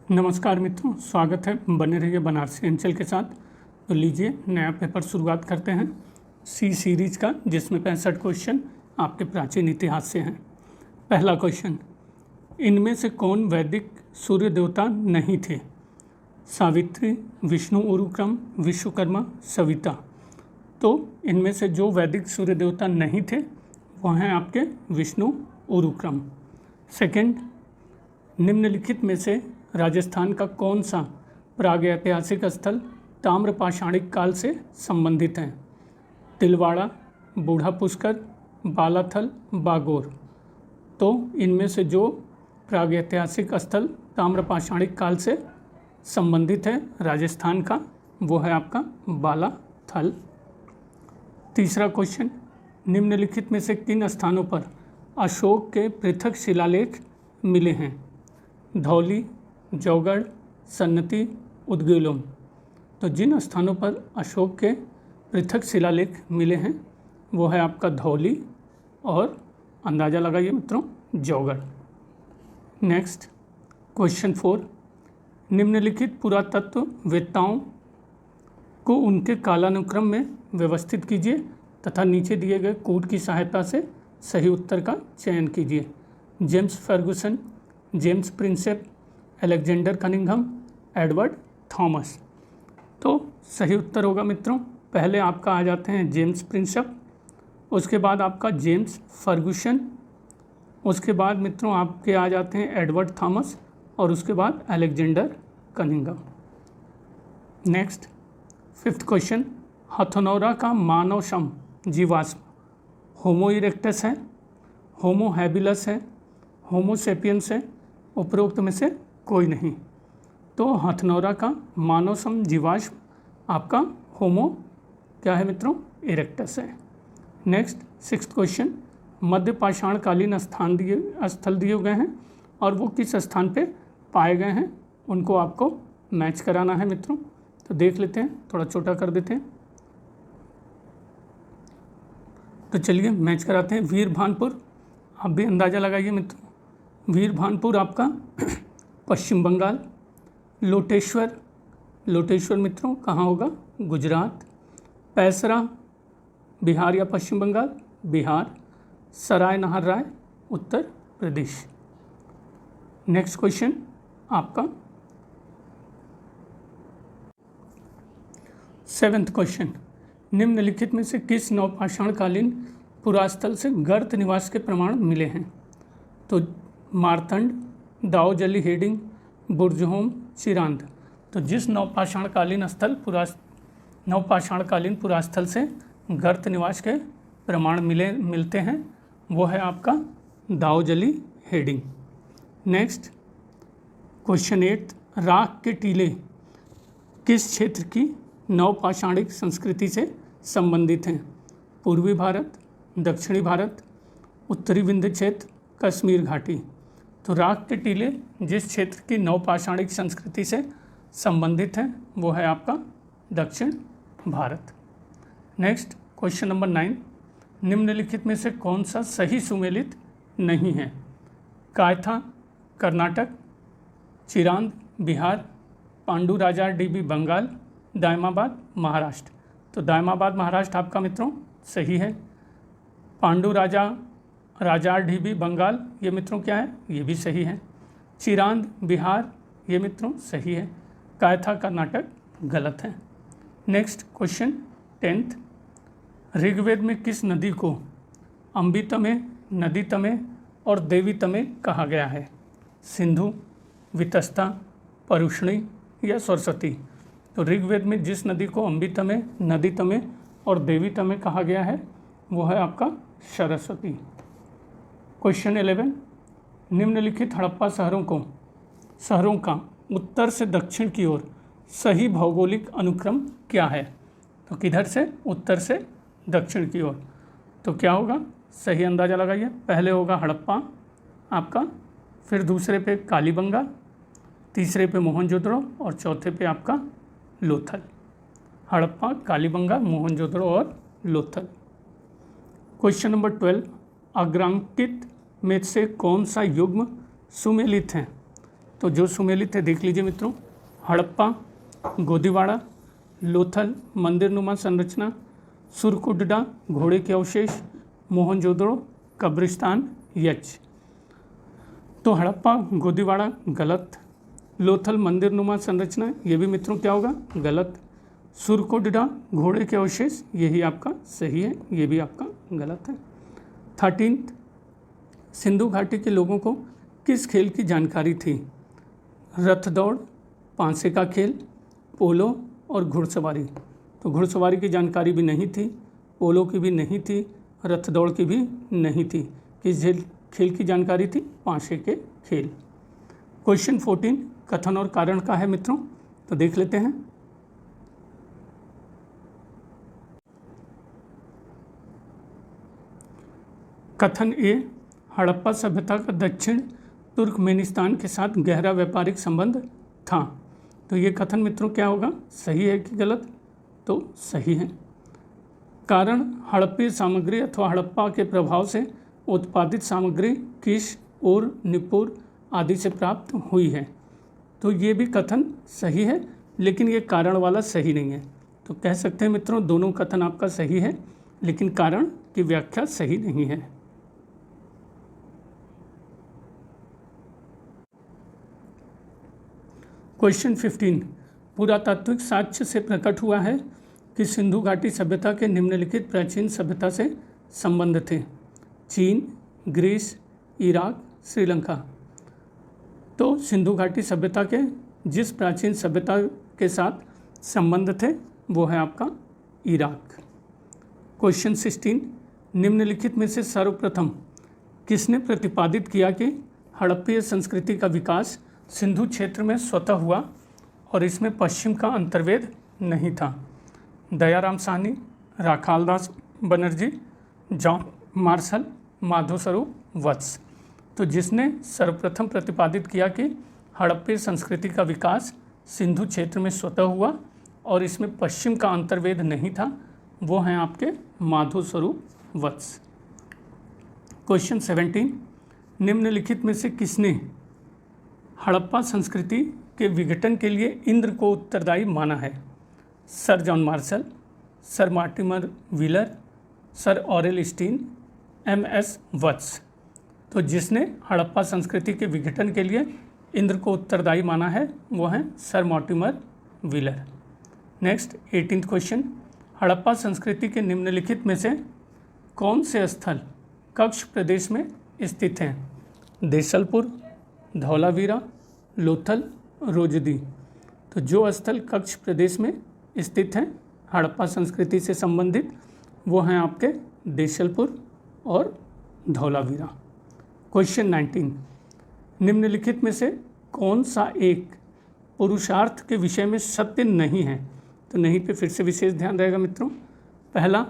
नमस्कार मित्रों, स्वागत है। बने रहिए बनारसी अंचल के साथ। तो लीजिए नया पेपर शुरुआत करते हैं सी सीरीज का, जिसमें 65 क्वेश्चन आपके प्राचीन इतिहास से हैं। पहला क्वेश्चन, इनमें से कौन वैदिक सूर्य देवता नहीं थे? सावित्री, विष्णु उरुक्रम, विश्वकर्मा, सविता। तो इनमें से जो वैदिक सूर्य देवता नहीं थे वह हैं आपके विष्णु उरुक्रम। सेकंड, निम्नलिखित में से राजस्थान का कौन सा प्रागैतिहासिक स्थल ताम्रपाषाणिक काल से संबंधित है? तिलवाड़ा, बूढ़ा पुष्कर, बालाथल, बागोर। तो इनमें से जो प्रागैतिहासिक स्थल ताम्रपाषाणिक काल से संबंधित है राजस्थान का, वो है आपका बालाथल। तीसरा क्वेश्चन, निम्नलिखित में से किन स्थानों पर अशोक के पृथक शिलालेख मिले हैं? धौली, जौगढ़, सन्नती, उदगीलों। तो जिन स्थानों पर अशोक के पृथक शिलालेख मिले हैं वो है आपका धौली और अंदाज़ा लगाइए मित्रों, जौगढ़। नेक्स्ट क्वेश्चन 4, निम्नलिखित पुरातत्ववेत्ताओं को उनके कालानुक्रम में व्यवस्थित कीजिए तथा नीचे दिए गए कूट की सहायता से सही उत्तर का चयन कीजिए। James Ferguson, James Prinsep, Alexander Cunningham, Edward Thomas. तो सही उत्तर होगा मित्रों, पहले आपका आ जाते हैं जेम्स प्रिंसेप, उसके बाद आपका जेम्स फर्गुसन, उसके बाद मित्रों आपके आ जाते हैं एडवर्ड थॉमस और उसके बाद Alexander Cunningham. Next 5th question, Hathnora का मानव सम जीवाश्म होमो इरेक्टस है, होमो हैबिलस है, होमो सेपियंस है, उपरोक्त में से कोई नहीं। तो हथनौरा का मानव सम जीवाश्म आपका होमो क्या है मित्रों, इरेक्टस है। नेक्स्ट 6th क्वेश्चन, मध्य पाषाणकालीन स्थल दिए गए हैं और वो किस स्थान पे पाए गए हैं उनको आपको मैच कराना है मित्रों। तो देख लेते हैं, थोड़ा छोटा कर देते हैं। तो चलिए मैच कराते हैं। वीरभानपुर, आप भी अंदाज़ा लगाइए मित्रों। वीरभानपुर आपका पश्चिम बंगाल। लोटेश्वर मित्रों कहाँ होगा, गुजरात। पैसरा, बिहार या पश्चिम बंगाल, बिहार। सराय नहर राय, उत्तर प्रदेश। नेक्स्ट क्वेश्चन आपका 7th क्वेश्चन, निम्नलिखित में से किस नवपाषाणकालीन पुरास्थल से गर्त निवास के प्रमाण मिले हैं? तो मारतंड, दाओजली हेडिंग, बुर्जहोम, चिरांद। तो जिस नवपाषाणकालीन पुरास्थल से गर्त निवास के प्रमाण मिलते हैं वो है आपका दाओजली हेडिंग। नेक्स्ट क्वेश्चन 8, राख के टीले किस क्षेत्र की नवपाषाणिक संस्कृति से संबंधित हैं? पूर्वी भारत, दक्षिणी भारत, उत्तरी विंध्य क्षेत्र, कश्मीर घाटी। तो राख के टीले जिस क्षेत्र की नवपाषाणिक संस्कृति से संबंधित हैं वो है आपका दक्षिण भारत। नेक्स्ट क्वेश्चन नंबर 9, निम्नलिखित में से कौन सा सही सुमेलित नहीं है? कायथा, कर्नाटक, चिरांद, बिहार, पांडु राजा डीबी, बंगाल, दायमाबाद, महाराष्ट्र। तो दायमाबाद महाराष्ट्र आपका मित्रों सही है। पांडु राजा ढीबी, बंगाल, ये मित्रों क्या है, ये भी सही है। चिरांद, बिहार, ये मित्रों सही है। कायथा, कर्नाटक गलत है। नेक्स्ट क्वेश्चन 10th, ऋग्वेद में किस नदी को अम्बितमे, नदीतमे और देवीतमे कहा गया है? सिंधु, वितस्ता, परुष्णी या सरस्वती। तो ऋग्वेद में जिस नदी को अम्बितमे, नदीतमे और देवीतमे कहा गया है वो है आपका सरस्वती। क्वेश्चन 11, निम्नलिखित हड़प्पा शहरों का उत्तर से दक्षिण की ओर सही भौगोलिक अनुक्रम क्या है? तो किधर से, उत्तर से दक्षिण की ओर। तो क्या होगा, सही अंदाज़ा लगाइए। पहले होगा हड़प्पा आपका, फिर दूसरे पे कालीबंगा, तीसरे पे मोहनजोदड़ो और चौथे पे आपका लोथल। हड़प्पा, कालीबंगा, मोहनजोदड़ो और लोथल। क्वेश्चन नंबर 12, अग्रांकित में से कौन सा युग्म सुमेलित है? तो जो सुमेलित है देख लीजिए मित्रों, हड़प्पा, गोदीवाड़ा, लोथल मंदिरनुमा संरचना, सुरकुंडा घोड़े के अवशेष, मोहनजोदड़ो कब्रिस्तान, यच। तो हड़प्पा गोदीवाड़ा गलत, लोथल मंदिरनुमा संरचना ये भी मित्रों क्या होगा, गलत, सुरकुंडा घोड़े के अवशेष यही आपका सही है, ये भी आपका गलत है। 13, सिंधु घाटी के लोगों को किस खेल की जानकारी थी? रथ दौड़, पांसे का खेल, पोलो और घुड़सवारी। तो घुड़सवारी की जानकारी भी नहीं थी, पोलो की भी नहीं थी, रथ दौड़ की भी नहीं थी। किस खेल की जानकारी थी? पांसे के खेल। क्वेश्चन 14 कथन और कारण का है मित्रों, तो देख लेते हैं। कथन ए, हड़प्पा सभ्यता का दक्षिण तुर्कमेनिस्तान के साथ गहरा व्यापारिक संबंध था। तो ये कथन मित्रों क्या होगा, सही है कि गलत? तो सही है। कारण, हड़प्पी सामग्री अथवा हड़प्पा के प्रभाव से उत्पादित सामग्री किश, उर, निपुर आदि से प्राप्त हुई है। तो ये भी कथन सही है, लेकिन ये कारण वाला सही नहीं है। तो कह सकते हैं मित्रों दोनों कथन आपका सही है, लेकिन कारण की व्याख्या सही नहीं है। क्वेश्चन 15 पुरातात्विक साक्ष्य से प्रकट हुआ है कि सिंधु घाटी सभ्यता के निम्नलिखित प्राचीन सभ्यता से संबंध थे? चीन, ग्रीस, इराक, श्रीलंका। तो सिंधु घाटी सभ्यता के जिस प्राचीन सभ्यता के साथ संबंध थे वो है आपका इराक। क्वेश्चन 16 निम्नलिखित में से सर्वप्रथम किसने प्रतिपादित किया कि हड़प्पीय संस्कृति का विकास सिंधु क्षेत्र में स्वतः हुआ और इसमें पश्चिम का अंतर्वेद नहीं था? दयाराम साहनी, राखालदास बनर्जी, जॉन मार्शल, माधोसरोव वत्स। तो जिसने सर्वप्रथम प्रतिपादित किया कि हड़प्पी संस्कृति का विकास सिंधु क्षेत्र में स्वतः हुआ और इसमें पश्चिम का अंतर्वेद नहीं था, वो हैं आपके माधोसरोव वत्स। क्वेश्चन 17 निम्नलिखित में से किसने हड़प्पा संस्कृति के विघटन के लिए इंद्र को उत्तरदायी माना है? Sir John Marshall, sir Mortimer Wheeler, sir Aurel Stein, M S. Vats. तो जिसने हड़प्पा संस्कृति के विघटन के लिए इंद्र को उत्तरदायी माना है वो हैं sir Mortimer wheeler. Next 18th question Harappa संस्कृति के निम्नलिखित में से कौन से स्थल कच्छ प्रदेश में स्थित हैं? देशलपुर, धौलावीरा, लोथल, रोजदी। तो जो स्थल कच्छ प्रदेश में स्थित हैं हड़प्पा संस्कृति से संबंधित वो हैं आपके देशलपुर और धौलावीरा। क्वेश्चन 19 निम्नलिखित में से कौन सा एक पुरुषार्थ के विषय में सत्य नहीं है? तो नहीं पे फिर से विशेष ध्यान रहेगा मित्रों। पहला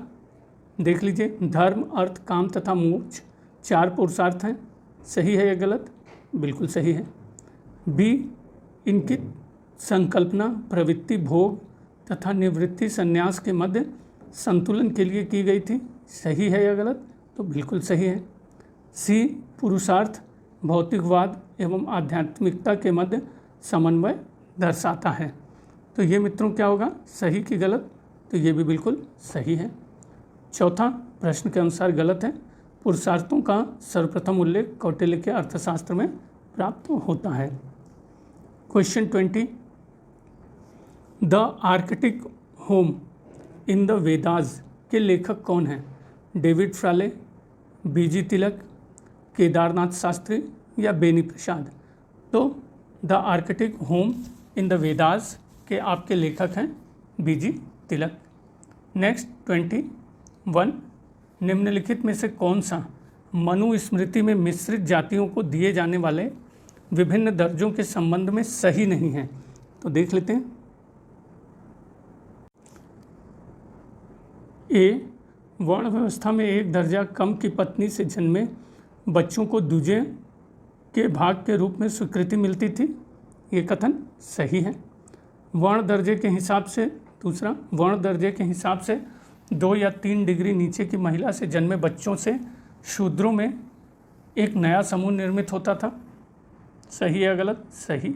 देख लीजिए, धर्म, अर्थ, काम तथा मोक्ष 4 पुरुषार्थ हैं। सही है या गलत? बिल्कुल सही है। बी, इनकी संकल्पना प्रवृत्ति, भोग तथा निवृत्ति संन्यास के मध्य संतुलन के लिए की गई थी। सही है या गलत? तो बिल्कुल सही है। सी, पुरुषार्थ भौतिकवाद एवं आध्यात्मिकता के मध्य समन्वय दर्शाता है। तो ये मित्रों क्या होगा, सही कि गलत? तो ये भी बिल्कुल सही है। चौथा प्रश्न के अनुसार गलत है। पुरुषार्थों का सर्वप्रथम उल्लेख कौटिल्य के अर्थशास्त्र में प्राप्त होता है। Question 20 the Arctic home in the Vedas के लेखक कौन हैं? डेविड फ्राले, बीजी तिलक, केदारनाथ शास्त्री या बेनी प्रसाद? तो the Arctic home in the Vedas के आपके लेखक हैं बीजी तिलक। नेक्स्ट 21 निम्नलिखित में से कौन सा मनुस्मृति में मिश्रित जातियों को दिए जाने वाले विभिन्न दर्जों के संबंध में सही नहीं है? तो देख लेते हैं। ए, वर्ण व्यवस्था में एक दर्जा कम की पत्नी से जन्मे बच्चों को दूजे के भाग के रूप में स्वीकृति मिलती थी। ये कथन सही है। वर्ण दर्जे के हिसाब से, दूसरा वर्ण दर्जे के हिसाब से 2 या 3 डिग्री नीचे की महिला से जन्मे बच्चों से शूद्रों में एक नया समूह निर्मित होता था। सही है गलत? सही।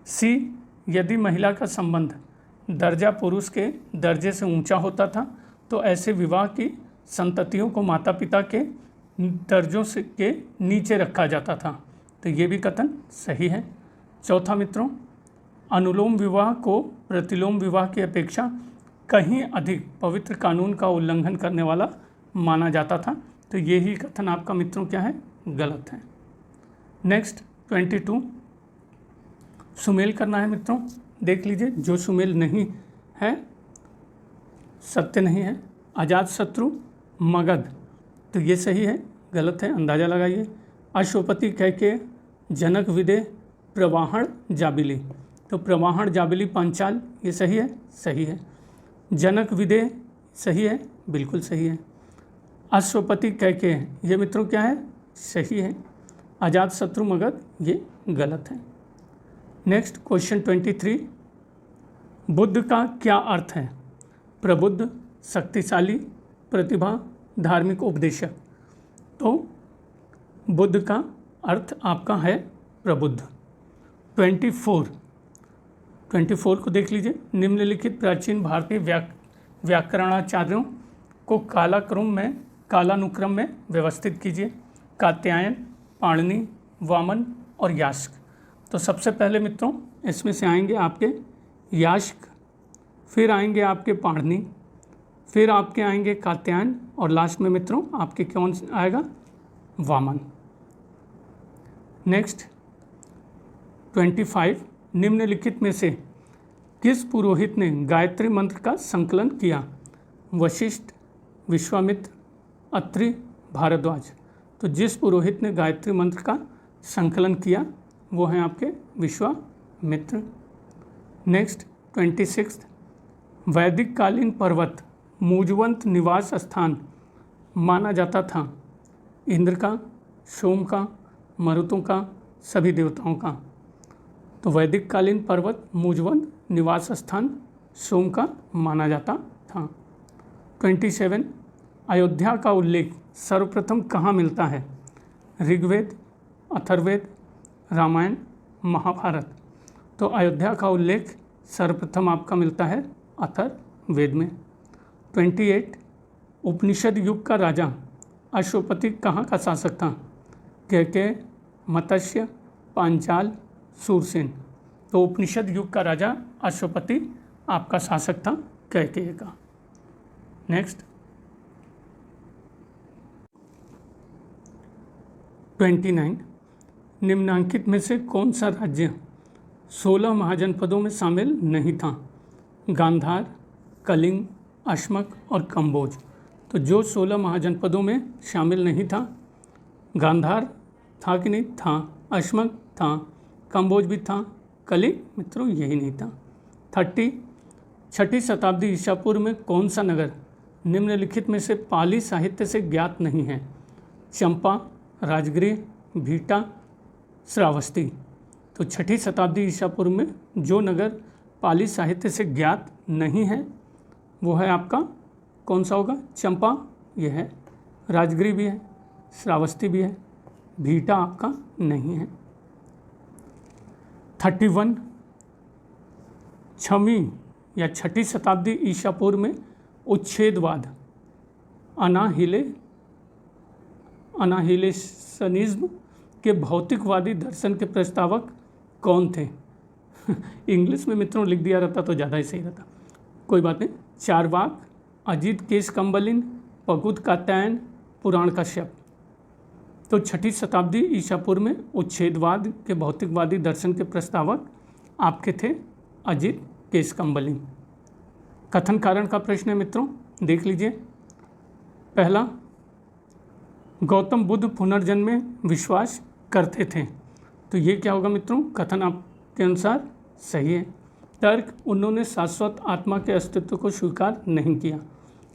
सी, यदि महिला का संबंध दर्जा पुरुष के दर्जे से ऊंचा होता था तो ऐसे विवाह की संततियों को माता पिता के दर्जों से के नीचे रखा जाता था, तो ये भी कथन सही है। चौथा मित्रों, अनुलोम विवाह को प्रतिलोम विवाह की अपेक्षा कहीं अधिक पवित्र कानून का उल्लंघन करने वाला माना जाता था, तो ये ही कथन आपका मित्रों क्या है? गलत है। नेक्स्ट 22, सुमेल करना है मित्रों। देख लीजिए, जो सुमेल नहीं है, सत्य नहीं है। अजातशत्रु मगध, तो ये सही है? गलत है, अंदाज़ा लगाइए। अश्वपति कैकेय जनक विदेह प्रवाहण जाबिली, तो प्रवाहण जाबिली पांचाल, ये सही है? सही है। जनक विदेह सही है? बिल्कुल सही है। अश्वपति कैकेय, ये मित्रों क्या है? सही है। अजातशत्रु मगध, ये गलत है। नेक्स्ट क्वेश्चन 23, बुद्ध का क्या अर्थ है? प्रबुद्ध, शक्तिशाली, प्रतिभा, धार्मिक उपदेशक। तो बुद्ध का अर्थ आपका है प्रबुद्ध। 24 को देख लीजिए। निम्नलिखित प्राचीन भारतीय व्याकरणाचार्यों को कालानुक्रम में व्यवस्थित कीजिए। कात्यायन, पाणिनि, वामन और यास्क। तो सबसे पहले मित्रों इसमें से आएंगे आपके यास्क, फिर आएंगे आपके पाणिनि, फिर आपके आएंगे कात्यायन और लास्ट में मित्रों आपके कौन आएगा? वामन। नेक्स्ट 25, निम्नलिखित में से किस पुरोहित ने गायत्री मंत्र का संकलन किया? वशिष्ठ, विश्वामित्र, अत्रि, भारद्वाज। तो जिस पुरोहित ने गायत्री मंत्र का संकलन किया वो हैं आपके विश्वामित्र। नेक्स्ट 26, वैदिक कालीन पर्वत मूजवंत निवास स्थान माना जाता था इंद्र का, सोम का, मरुतों का, सभी देवताओं का। तो वैदिक कालीन पर्वत मूजवंत निवास स्थान सोम का माना जाता था। 27, अयोध्या का उल्लेख सर्वप्रथम कहाँ मिलता है? ऋग्वेद, अथर्ववेद, रामायण, महाभारत। तो अयोध्या का उल्लेख सर्वप्रथम आपका मिलता है अथर्ववेद में। 28, उपनिषद युग का राजा अश्वपति कहाँ का शासक था? कैकेय, मत्स्य, पांचाल, सूरसेन। तो उपनिषद युग का राजा अश्वपति आपका शासक था कैकेय का। नेक्स्ट 29, निम्नांकित में से कौन सा राज्य 16 महाजनपदों में शामिल नहीं था? गांधार, कलिंग, अश्मक और कंबोज। तो जो 16 महाजनपदों में शामिल नहीं था, गांधार था कि नहीं था, अश्मक था, कंबोज भी था, कलिंग मित्रों यही नहीं था। 30, 6ठी शताब्दी ईसा पूर्व में कौन सा नगर निम्नलिखित में से पाली साहित्य से ज्ञात नहीं है? चंपा, राजगृह, भीटा, श्रावस्ती। तो 6ठी शताब्दी ईसा पूर्व में जो नगर पाली साहित्य से ज्ञात नहीं है वो है आपका कौन सा होगा? चंपा ये है, राजगृह भी है, श्रावस्ती भी है, भीटा आपका नहीं है। 31, 6वीं या 6ठी शताब्दी ईसा पूर्व में उच्छेदवाद अनाहिलेशनिज्म के भौतिकवादी दर्शन के प्रस्तावक कौन थे? इंग्लिश में मित्रों लिख दिया रहता तो ज़्यादा ही सही रहता, कोई बात नहीं। चारवाक, अजित केशकम्बलिन, पकुत कात्यायन, पुराण कश्यप। तो 6ठी शताब्दी ईसा पूर्व में उच्छेदवाद के भौतिकवादी दर्शन के प्रस्तावक आपके थे अजित केशकम्बलिन। कथन कारण का प्रश्न है मित्रों, देख लीजिए। पहला, गौतम बुद्ध पुनर्जन्म में विश्वास करते थे। तो ये क्या होगा मित्रों? कथन आपके अनुसार सही है। तर्क, उन्होंने शाश्वत आत्मा के अस्तित्व को स्वीकार नहीं किया।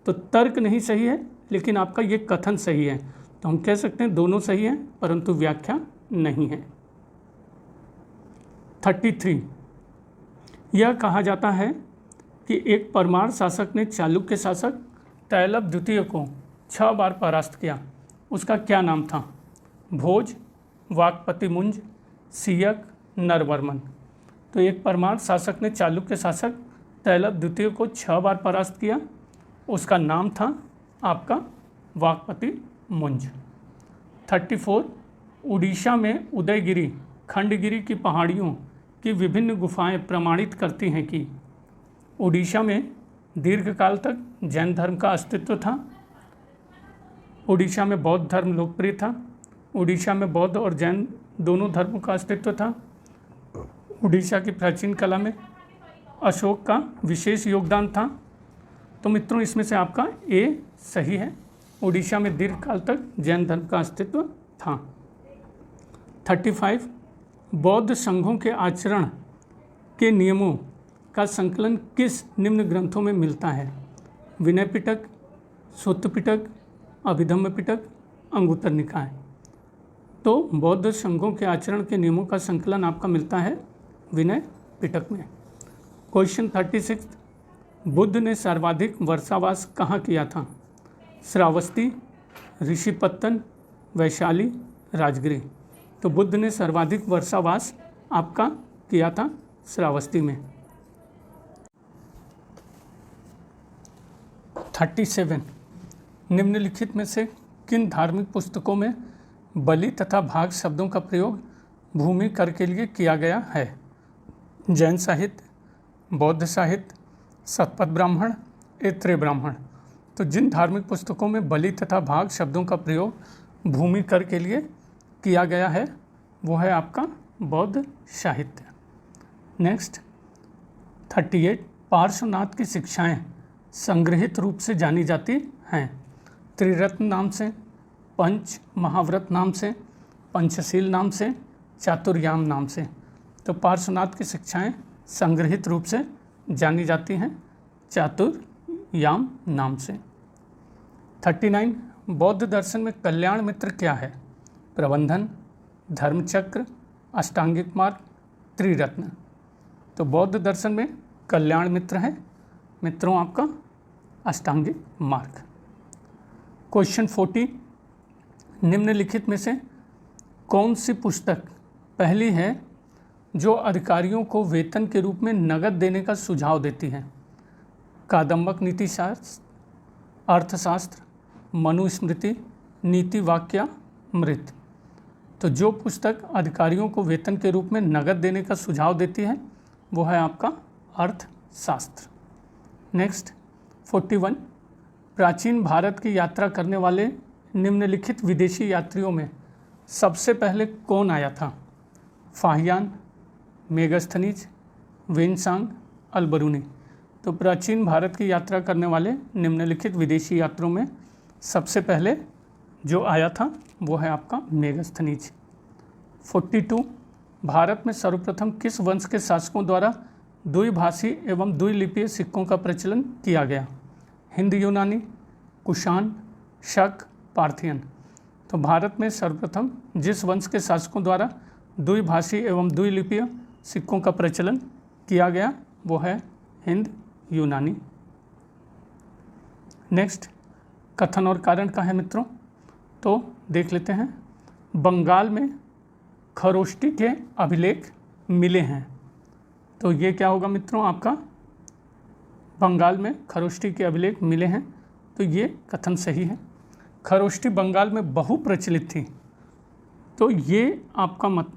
तो तर्क नहीं सही है लेकिन आपका ये कथन सही है, तो हम कह सकते हैं दोनों सही हैं परंतु व्याख्या नहीं है। 33, यह कहा जाता है कि एक परमार शासक ने चालुक्य शासक तैलब द्वितीय को 6 बार परास्त किया, उसका क्या नाम था? भोज, वाकपति मुंज, सियक नरवर्मन। तो एक परमार शासक ने चालुक्य शासक तैलप द्वितीय को 6 बार परास्त किया, उसका नाम था आपका वाकपति मुंज। 34 उड़ीसा में उदयगिरी खंडगिरी की पहाड़ियों की विभिन्न गुफाएं प्रमाणित करती हैं कि उड़ीसा में दीर्घकाल तक जैन धर्म का अस्तित्व था। उड़ीसा में बौद्ध धर्म लोकप्रिय था। उड़ीसा में बौद्ध और जैन दोनों धर्मों का अस्तित्व था। उड़ीसा की प्राचीन कला में अशोक का विशेष योगदान था। तो मित्रों, इसमें से आपका ए सही है। उड़ीसा में दीर्घकाल तक जैन धर्म का अस्तित्व था। 35 बौद्ध संघों के आचरण के नियमों का संकलन किस निम्न ग्रंथों में मिलता है? विनय पिटक, सुत्त पिटक, अभिधम्म पिटक, अंगुत्तर निकाय। तो बौद्ध संघों के आचरण के नियमों का संकलन आपका मिलता है विनय पिटक में। क्वेश्चन 36 बुद्ध ने सर्वाधिक वर्षावास कहाँ किया था? श्रावस्ती, ऋषिपत्तन, वैशाली, राजगृह। तो बुद्ध ने सर्वाधिक वर्षावास आपका किया था श्रावस्ती में। 37 निम्नलिखित में से किन धार्मिक पुस्तकों में बलि तथा भाग शब्दों का प्रयोग भूमि कर के लिए किया गया है? जैन साहित्य, बौद्ध साहित्य, शतपथ ब्राह्मण, ऐत्रेय ब्राह्मण। तो जिन धार्मिक पुस्तकों में बलि तथा भाग शब्दों का प्रयोग भूमि कर के लिए किया गया है वो है आपका बौद्ध साहित्य। नेक्स्ट 38 पार्श्वनाथ की शिक्षाएं संग्रहित रूप से जानी जाती हैं। त्रिरत्न नाम से, पंच महाव्रत नाम से, पंचशील नाम से, चातुर्याम नाम से। तो पार्श्वनाथ की शिक्षाएं संग्रहित रूप से जानी जाती हैं चातुर्याम नाम से। 39 बौद्ध दर्शन में कल्याण मित्र क्या है? प्रबंधन, धर्मचक्र, अष्टांगिक मार्ग, त्रिरत्न। तो बौद्ध दर्शन में कल्याण मित्र है मित्रों आपका अष्टांगिक मार्ग। क्वेश्चन 40 निम्नलिखित में से कौन सी पुस्तक पहली है जो अधिकारियों को वेतन के रूप में नगद देने का सुझाव देती है? कादम्बक नीतिशास्त्र, अर्थशास्त्र, मनुस्मृति, नीति वाक्यामृत। तो जो पुस्तक अधिकारियों को वेतन के रूप में नगद देने का सुझाव देती है वो है आपका अर्थशास्त्र। नेक्स्ट 41 प्राचीन भारत की यात्रा करने वाले निम्नलिखित विदेशी यात्रियों में सबसे पहले कौन आया था? Fahien, Megasthenes, Xuanzang, Al-Biruni. तो प्राचीन भारत की यात्रा करने वाले निम्नलिखित विदेशी यात्रियों में सबसे पहले जो आया था वो है आपका मेगस्थनीज। 42 भारत में सर्वप्रथम किस वंश के शासकों द्वारा द्विभाषी एवं द्विलिपीय सिक्कों का प्रचलन किया गया? हिंद यूनानी, कुषाण, शक, पार्थियन। तो भारत में सर्वप्रथम जिस वंश के शासकों द्वारा द्विभाषी एवं द्विलिपीय सिक्कों का प्रचलन किया गया वो है हिंद यूनानी। नेक्स्ट कथन और कारण का है मित्रों, तो देख लेते हैं। बंगाल में खरोष्टी के अभिलेख मिले हैं। तो ये क्या होगा मित्रों आपका? बंगाल में खरोष्टी के अभिलेख मिले हैं, तो ये कथन सही है। खरोष्टी बंगाल में बहुप्रचलित थी, तो ये आपका मत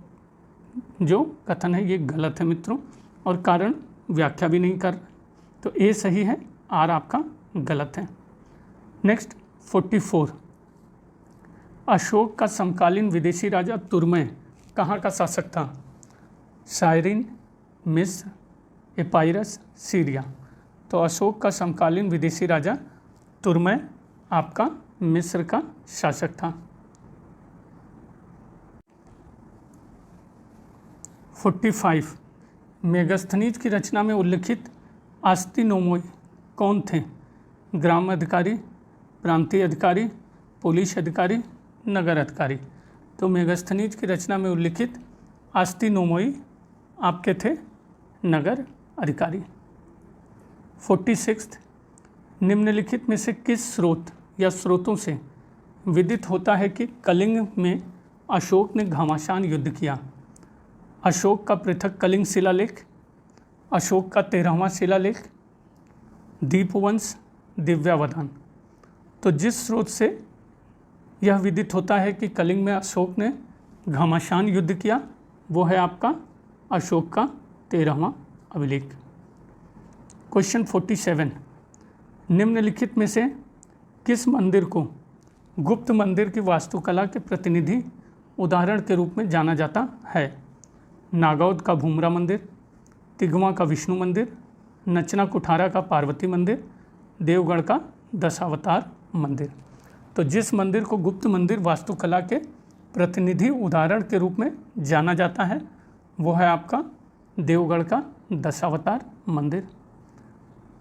जो कथन है ये गलत है मित्रों, और कारण व्याख्या भी नहीं कर, तो ए सही है, आर आपका गलत है। नेक्स्ट 44 अशोक का समकालीन विदेशी राजा तुर्मय कहाँ का शासक था? साइरिन, मिस्र, एपाइरस, सीरिया। तो अशोक का समकालीन विदेशी राजा तुर्मय आपका मिस्र का शासक था। 45 मेगस्थनीज की रचना में उल्लिखित आस्तिनोमोई कौन थे? ग्राम अधिकारी, प्रांतीय अधिकारी, पुलिस अधिकारी, नगर अधिकारी। तो मेगस्थनीज की रचना में उल्लिखित आस्तिनोमोई आपके थे नगर अधिकारी। 46 निम्नलिखित में से किस स्रोत या स्रोतों से विदित होता है कि कलिंग में अशोक ने घमासान युद्ध किया? अशोक का पृथक कलिंग शिलालेख, अशोक का 13वां शिलालेख, दीपवंश, दिव्यावधान। तो जिस स्रोत से यह विदित होता है कि कलिंग में अशोक ने घमासान युद्ध किया, वो है आपका अशोक का 13वां अभिलेख। क्वेश्चन 47, निम्नलिखित में से किस मंदिर को गुप्त मंदिर की वास्तुकला के प्रतिनिधि उदाहरण के रूप में जाना जाता है? नागौद का भूमरा मंदिर, तिगवा का विष्णु मंदिर, नचना कुठारा का पार्वती मंदिर, देवगढ़ का दशावतार मंदिर। तो जिस मंदिर को गुप्त मंदिर वास्तुकला के प्रतिनिधि उदाहरण के रूप में जाना जाता है वो है आपका देवगढ़ का दशावतार मंदिर।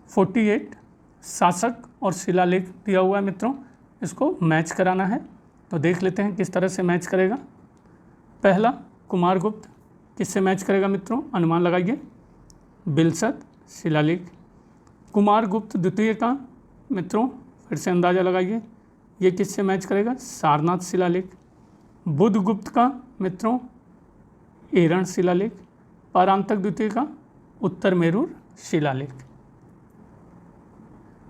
48, शासक और शिलालेख दिया हुआ है मित्रों, इसको मैच कराना है। तो देख लेते हैं किस तरह से मैच करेगा। पहला कुमारगुप्त, किससे मैच करेगा मित्रों? अनुमान लगाइए। बिलसत शिलालेख। कुमारगुप्त द्वितीय का मित्रों फिर से अंदाज़ा लगाइए, ये किससे मैच करेगा? सारनाथ शिलालेख। बुधगुप्त का मित्रों एरण शिलालेख। परांतक द्वितीय का उत्तर मेरूर शिलालेख।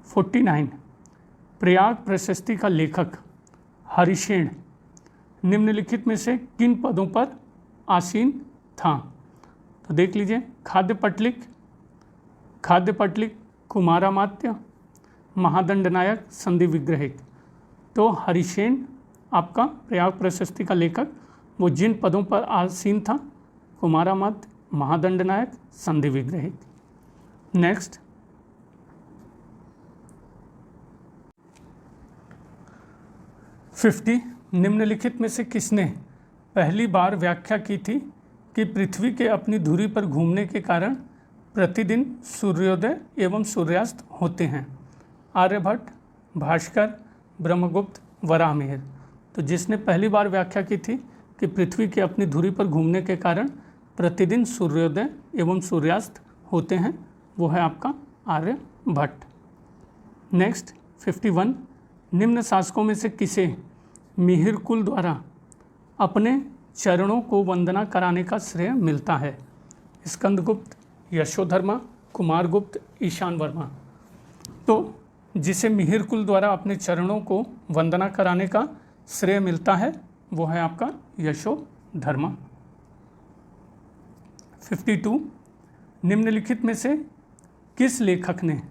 49, प्रयाग प्रशस्ति का लेखक हरिशेन निम्नलिखित में से किन पदों पर आसीन था? तो देख लीजिए, खाद्य पटलिक, कुमारामात्य, महादंडनायक, संधि विग्रहिक। तो हरिशेन आपका प्रयाग प्रशस्ति का लेखक वो जिन पदों पर आसीन था, कुमारामात्य, महादंडनायक, संधि विग्रहिक। नेक्स्ट, निम्नलिखित में से किसने पहली बार व्याख्या की थी कि पृथ्वी के अपनी धुरी पर घूमने के कारण प्रतिदिन सूर्योदय एवं सूर्यास्त होते हैं? आर्यभट्ट, भास्कर, ब्रह्मगुप्त, वराहमिहिर। तो जिसने पहली बार व्याख्या की थी कि पृथ्वी की अपनी धुरी पर घूमने के कारण प्रतिदिन सूर्योदय एवं सूर्यास्त होते हैं वो है आपका आर्यभट्ट। नेक्स्ट 51, निम्न शासकों में से किसे मिहिर कुल द्वारा अपने चरणों को वंदना कराने का श्रेय मिलता है? स्कंदगुप्त, यशोधर्मा, कुमारगुप्त, ईशान वर्मा। तो जिसे मिहिर कुल द्वारा अपने चरणों को वंदना कराने का श्रेय मिलता है वो है आपका यशोधर्मा। 52, निम्नलिखित में से किस लेखक ने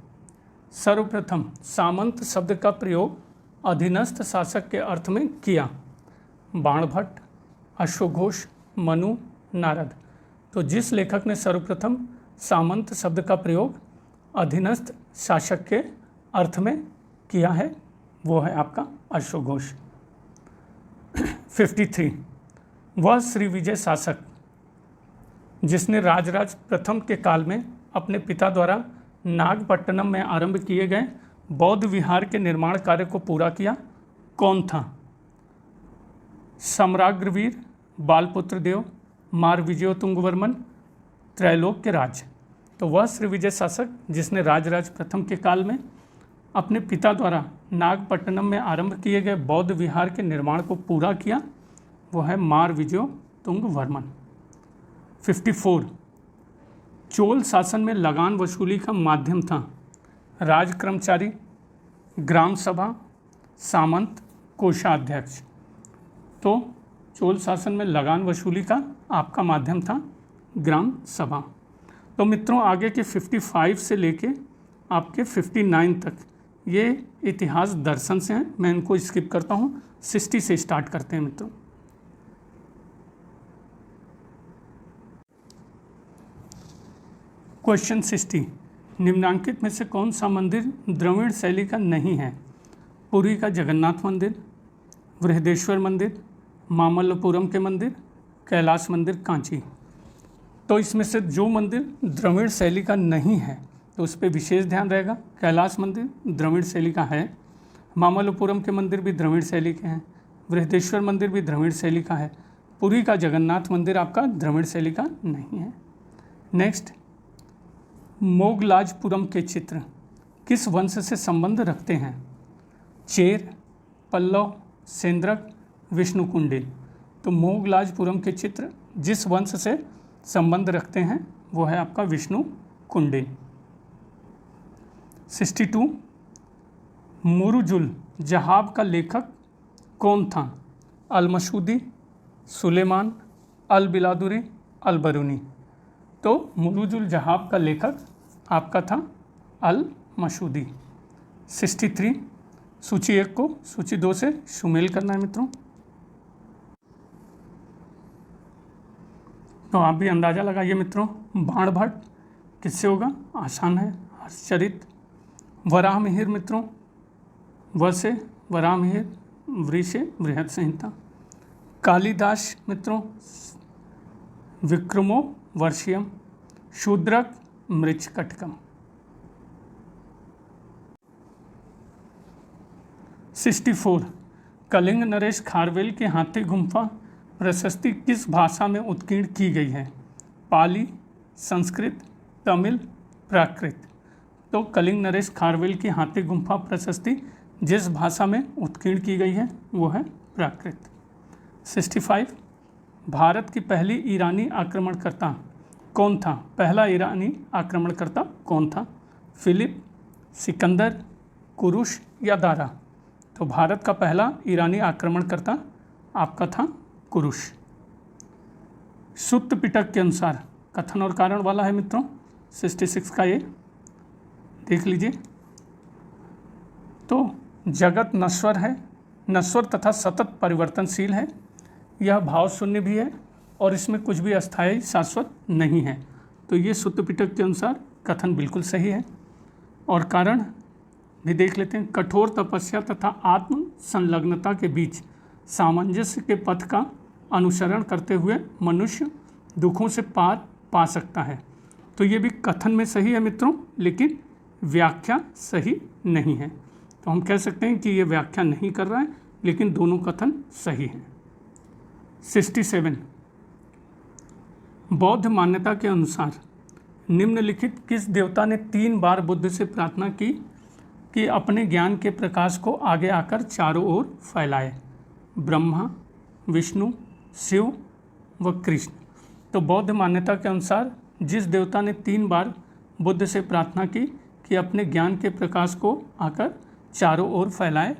सर्वप्रथम सामंत शब्द का प्रयोग अधीनस्थ शासक के अर्थ में किया? बाणभट्ट, अश्वघोष, मनु, नारद। तो जिस लेखक ने सर्वप्रथम सामंत शब्द का प्रयोग अधीनस्थ शासक के अर्थ में किया है वो है आपका अश्वघोष। 53, वह श्रीविजय शासक जिसने राजराज प्रथम के काल में अपने पिता द्वारा नागपट्टनम में आरंभ किए गए बौद्ध विहार के निर्माण कार्य को पूरा किया, कौन था? सम्राग्रवीर, बालपुत्र देव, मारविजयोतुंगवर्मन, त्रैलोक्य राज। तो वह श्रीविजय शासक जिसने राजराज प्रथम के काल में अपने पिता द्वारा नागपट्टनम में आरंभ किए गए बौद्ध विहार के निर्माण को पूरा किया वो है मारविजयोतुंगवर्मन। 54, चोल शासन में लगान वसूली का माध्यम था? राज कर्मचारी, ग्राम सभा, सामंत, कोषाध्यक्ष। तो चोल शासन में लगान वसूली का आपका माध्यम था ग्राम सभा। तो मित्रों आगे के 55 से लेके आपके 59 तक ये इतिहास दर्शन से हैं, मैं इनको स्किप करता हूँ। 60 से स्टार्ट करते हैं मित्रों। क्वेश्चन 60, निम्नांकित में से कौन सा मंदिर द्रविड़ शैली का नहीं है? पुरी का जगन्नाथ मंदिर, बृहदेश्वर मंदिर, मामल्लपुरम के मंदिर, कैलाश मंदिर कांची। तो इसमें से जो मंदिर द्रविड़ शैली का नहीं है तो उस पर विशेष ध्यान रहेगा। कैलाश मंदिर द्रविड़ शैली का है, मामल्लपुरम के मंदिर भी द्रविड़ शैली के हैं, बृहदेश्वर मंदिर भी द्रविड़ शैली का है, पुरी का जगन्नाथ मंदिर आपका द्रविड़ शैली का नहीं है। नेक्स्ट, मोगलाजपुरम के चित्र किस वंश से संबंध रखते हैं? चेर, पल्लव, सेंद्रक, विष्णुकुंडिल। तो मोगलाजपुरम के चित्र जिस वंश से संबंध रखते हैं वो है आपका विष्णु कुंडिन। 62 मुरुजुल जहाब का लेखक कौन था? अल मसूदी, सुलेमान, अल बिलादुरी, अल बरूनी। तो मुरुजुल जहाब का लेखक आपका था अल मसूदी। 63 सूची 1 को सूची 2 से शुमेल करना है मित्रों। तो आप भी अंदाज़ा लगाइए मित्रों, बाण भट्ट किससे होगा? आसान है, हर्षचरित। वराह मिहिर मित्रों, व से वराह मिहिर, वृ से बृहद संहिता। कालिदास मित्रों विक्रमो वर्षियम, शूद्रक मृच्छकटकम। 64 कलिंग नरेश खारवेल की हाथी गुम्फा प्रशस्ति किस भाषा में उत्कीर्ण की गई है? पाली, संस्कृत, तमिल, प्राकृत। तो कलिंग नरेश खारवेल की हाथी गुम्फा प्रशस्ति जिस भाषा में उत्कीर्ण की गई है वो है प्राकृत। 65 भारत की पहली ईरानी आक्रमणकर्ता कौन था? पहला ईरानी आक्रमणकर्ता कौन था? फिलिप, सिकंदर, कुरुश या दारा। तो भारत का पहला ईरानी आक्रमणकर्ता आपका था कुरुश। सुत्त पिटक के अनुसार कथन और कारण वाला है मित्रों 66 का ये देख लीजिए। तो जगत नश्वर है, नश्वर तथा सतत परिवर्तनशील है, यह भाव शून्य भी है और इसमें कुछ भी अस्थायी शाश्वत नहीं है। तो ये सुत्त पिटक के अनुसार कथन बिल्कुल सही है। और कारण भी देख लेते हैं। कठोर तपस्या तथा आत्म संलग्नता के बीच सामंजस्य के पथ का अनुसरण करते हुए मनुष्य दुखों से पार पा सकता है। तो ये भी कथन में सही है मित्रों, लेकिन व्याख्या सही नहीं है। तो हम कह सकते हैं कि ये व्याख्या नहीं कर रहा है, लेकिन दोनों कथन सही हैं। 67 बौद्ध मान्यता के अनुसार निम्नलिखित किस देवता ने 3 बार बुद्ध से प्रार्थना की कि अपने ज्ञान के प्रकाश को आगे आकर चारों ओर फैलाए? ब्रह्मा, विष्णु, शिव व कृष्ण। तो बौद्ध मान्यता के अनुसार जिस देवता ने 3 बार बुद्ध से प्रार्थना की कि अपने ज्ञान के प्रकाश को आकर चारों ओर फैलाए,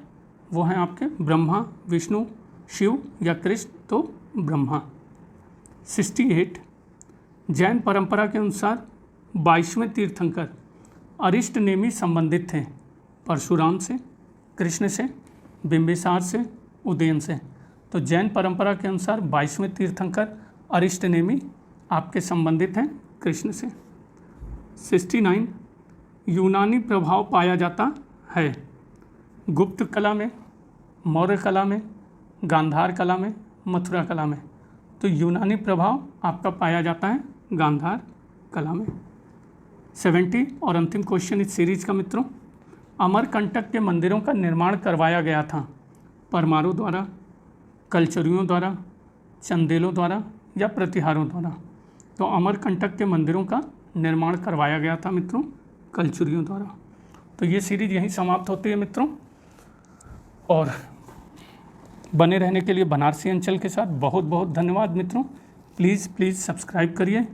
वो हैं आपके ब्रह्मा, विष्णु, शिव या कृष्ण। तो ब्रह्मा। 68 जैन परंपरा के अनुसार 22वें तीर्थंकर अरिष्ट नेमी संबंधित थे? परशुराम से, कृष्ण से, बिंबिसार से, उदयन से। तो जैन परंपरा के अनुसार 22वें तीर्थंकर अरिष्ट नेमी आपके संबंधित हैं कृष्ण से। 69 यूनानी प्रभाव पाया जाता है गुप्त कला में, मौर्य कला में, गांधार कला में, मथुरा कला में। तो यूनानी प्रभाव आपका पाया जाता है गांधार कला में। 70 और अंतिम क्वेश्चन इस सीरीज का मित्रों, अमरकंटक के मंदिरों का निर्माण करवाया गया था परमारों द्वारा, कलचुरियों द्वारा, चंदेलों द्वारा या प्रतिहारों द्वारा? तो अमरकंटक के मंदिरों का निर्माण करवाया गया था मित्रों कलचुरियों द्वारा। तो ये सीरीज यहीं समाप्त होती है मित्रों। और बने रहने के लिए बनारसी अंचल के साथ बहुत बहुत धन्यवाद मित्रों। प्लीज़ सब्सक्राइब करिए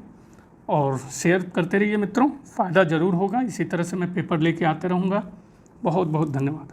और शेयर करते रहिए मित्रों, फ़ायदा ज़रूर होगा। इसी तरह से मैं पेपर लेके आते रहूँगा। बहुत बहुत धन्यवाद।